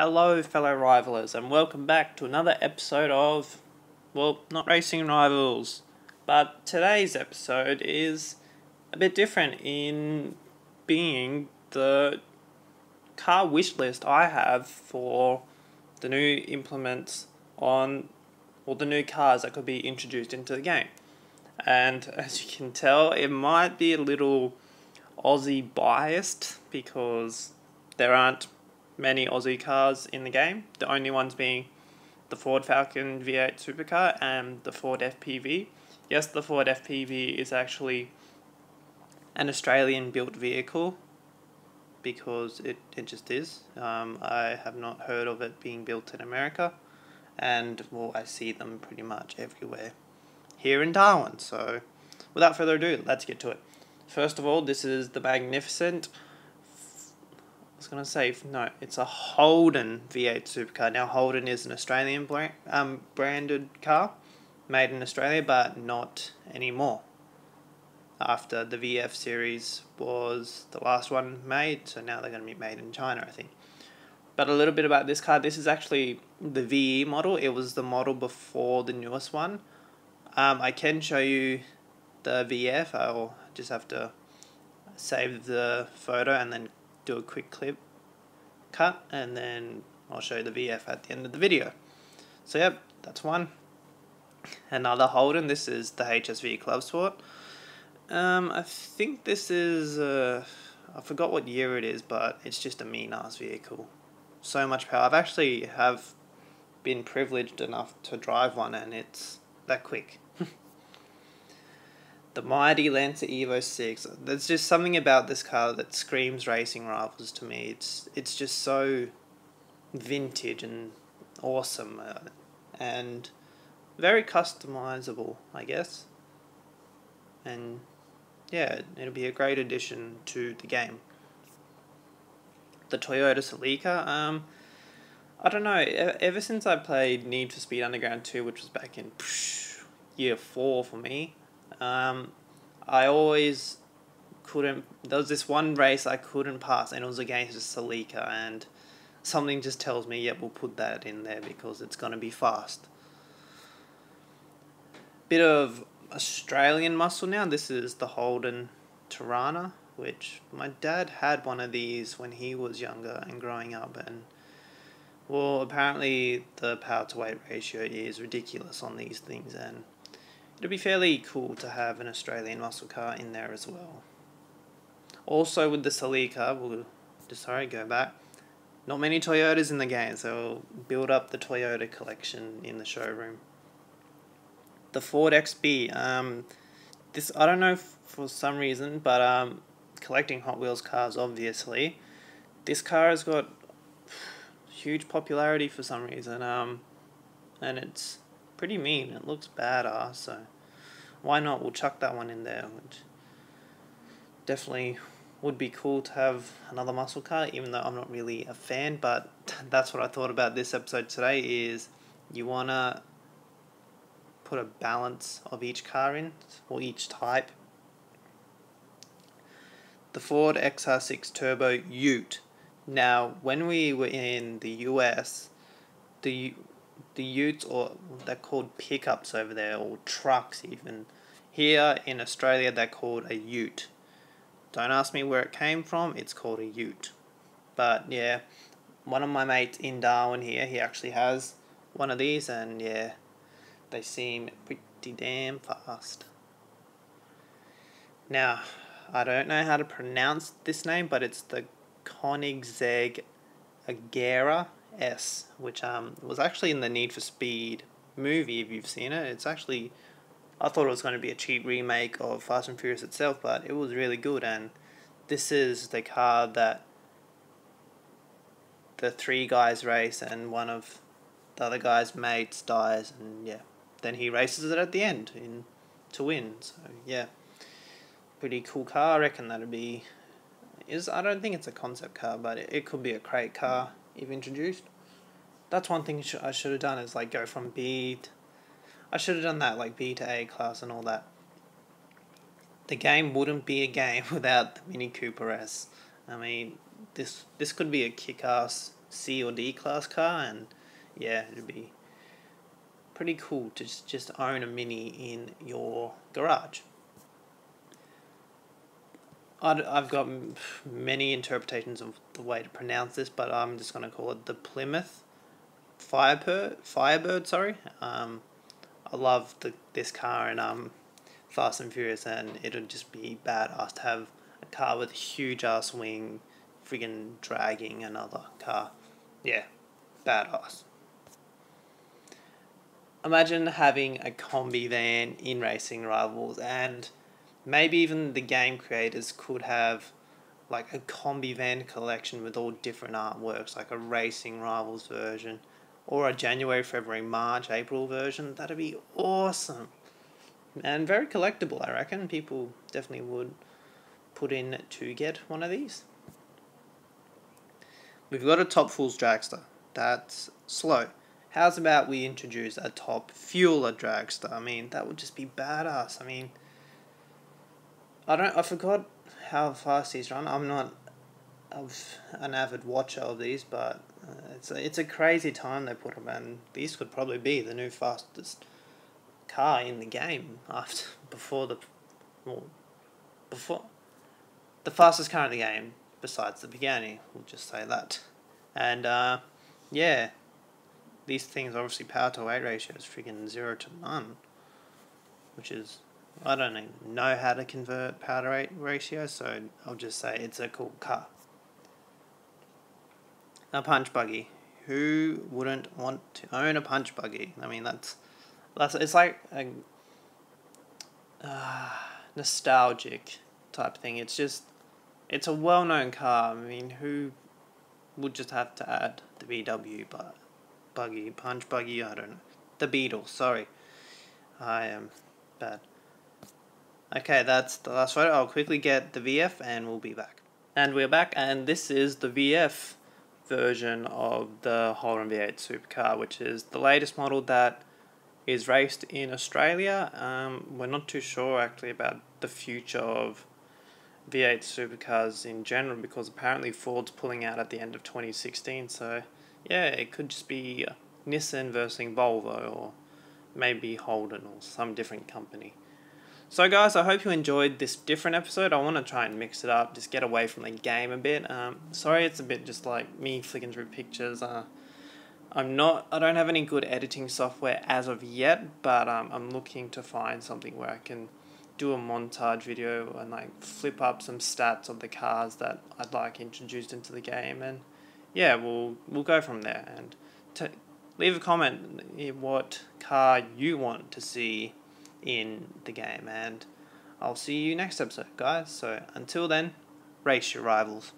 Hello fellow rivalers and welcome back to another episode of, well, not Racing Rivals, but today's episode is a bit different in being the car wish list I have for the new implements on, or the new cars that could be introduced into the game. And as you can tell, it might be a little Aussie biased because there aren't many Aussie cars in the game. The only ones being the Ford Falcon V8 supercar and the Ford FPV. Yes, the Ford FPV is actually an Australian built vehicle because it just is. I have not heard of it being built in America, and well, I see them pretty much everywhere here in Darwin. So without further ado, let's get to it. First of all, this is the magnificent, I was going to say, no, it's a Holden V8 supercar. Now, Holden is an Australian branded car, made in Australia, but not anymore. After the VF series was the last one made, so now they're going to be made in China, I think. But a little bit about this car. This is actually the VE model. It was the model before the newest one. I can show you the VF. I'll just have to save the photo and then do a quick clip cut, and then I'll show you the VF at the end of the video. So yep, that's one. Another Holden. This is the HSV Club Sport. I think this is I forgot what year it is, but it's just a mean ass vehicle. So much power. I've actually have been privileged enough to drive one, and it's that quick. The mighty Lancer Evo 6. There's just something about this car that screams Racing Rivals to me. It's just so vintage and awesome, and very customizable, I guess. And yeah, it'll be a great addition to the game. The Toyota Celica. I don't know. Ever since I played Need for Speed Underground 2, which was back in year 4 for me, I always couldn't. There was this one race I couldn't pass, and it was against a Celica, and something just tells me, yep, we'll put that in there because it's gonna be fast. Bit of Australian muscle now. This is the Holden Tirana, which my dad had one of these when he was younger and growing up, and well, apparently the power to weight ratio is ridiculous on these things, and it'd be fairly cool to have an Australian muscle car in there as well. Also with the Celica, we'll just go back. Not many Toyotas in the game, so we'll build up the Toyota collection in the showroom. The Ford XB. This, I don't know for some reason, but collecting Hot Wheels cars, obviously. This car has got huge popularity for some reason, and it's pretty mean. It looks badass, so why not? We'll chuck that one in there, which definitely would be cool to have another muscle car, even though I'm not really a fan. But that's what I thought about this episode today, is you want to put a balance of each car in, or each type. The Ford XR6 Turbo Ute. Now, when we were in the US, the Utes, or they're called pickups over there, or trucks even. Here in Australia, they're called a Ute. Don't ask me where it came from, it's called a Ute. But yeah, one of my mates in Darwin here, he actually has one of these, and yeah, they seem pretty damn fast. Now, I don't know how to pronounce this name, but it's the Koenigsegg Agera S, which was actually in the Need for Speed movie, if you've seen it. It's actually, I thought it was going to be a cheap remake of Fast and Furious itself, but it was really good, and this is the car that the three guys race, and one of the other guy's mates dies, and yeah, then he races it at the end to win. So yeah, pretty cool car. I reckon that'd be, I don't think it's a concept car, but it could be a crate car if introduced. That's one thing I should have done, is like go from I should have done that, like B to A class and all that. The game wouldn't be a game without the Mini Cooper S. I mean, this could be a kick-ass C or D class car, and yeah, it'd be pretty cool to just own a Mini in your garage. I've got many interpretations of the way to pronounce this, but I'm just going to call it the Plymouth Firebird. Sorry. I love this car in Fast and Furious, and it'd just be badass to have a car with a huge ass wing, friggin' dragging another car. Yeah, badass. Imagine having a combi van in Racing Rivals, and maybe even the game creators could have like a combi van collection with all different artworks, like a Racing Rivals version or a January, February, March, April version. That'd be awesome. And very collectible, I reckon. People definitely would put in to get one of these. We've got a Top Fuels dragster. That's slow. How's about we introduce a Top Fueler dragster? I mean, that would just be badass. I mean, I forgot how fast these run. I'm not an avid watcher of these, but it's a crazy time they put them, and these could probably be the new fastest car in the game before the fastest car in the game besides the Pagani. We'll just say that. And yeah, these things obviously power to weight ratio is freaking 0 to none, which is, I don't even know how to convert power to weight ratio, so I'll just say it's a cool car. A punch buggy. Who wouldn't want to own a punch buggy? I mean, that's it's like a nostalgic type thing. It's a well-known car. I mean, who would just have to add the VW punch buggy? I don't know. The Beetle. Sorry, I am bad. Okay, that's the last photo. I'll quickly get the VF and we'll be back. And we're back, and this is the VF version of the Holden V8 supercar, which is the latest model that is raced in Australia. We're not too sure actually about the future of V8 supercars in general, because apparently Ford's pulling out at the end of 2016, so yeah, it could just be Nissan versus Volvo, or maybe Holden or some different company. So guys, I hope you enjoyed this different episode. I want to try and mix it up, just get away from the game a bit. Sorry it's a bit just like me flicking through pictures. I don't have any good editing software as of yet, but I'm looking to find something where I can do a montage video and like flip up some stats of the cars that I'd like introduced into the game, and yeah, we'll go from there. And leave a comment what car you want to see in the game, and I'll see you next episode, guys. So until then, race your rivals.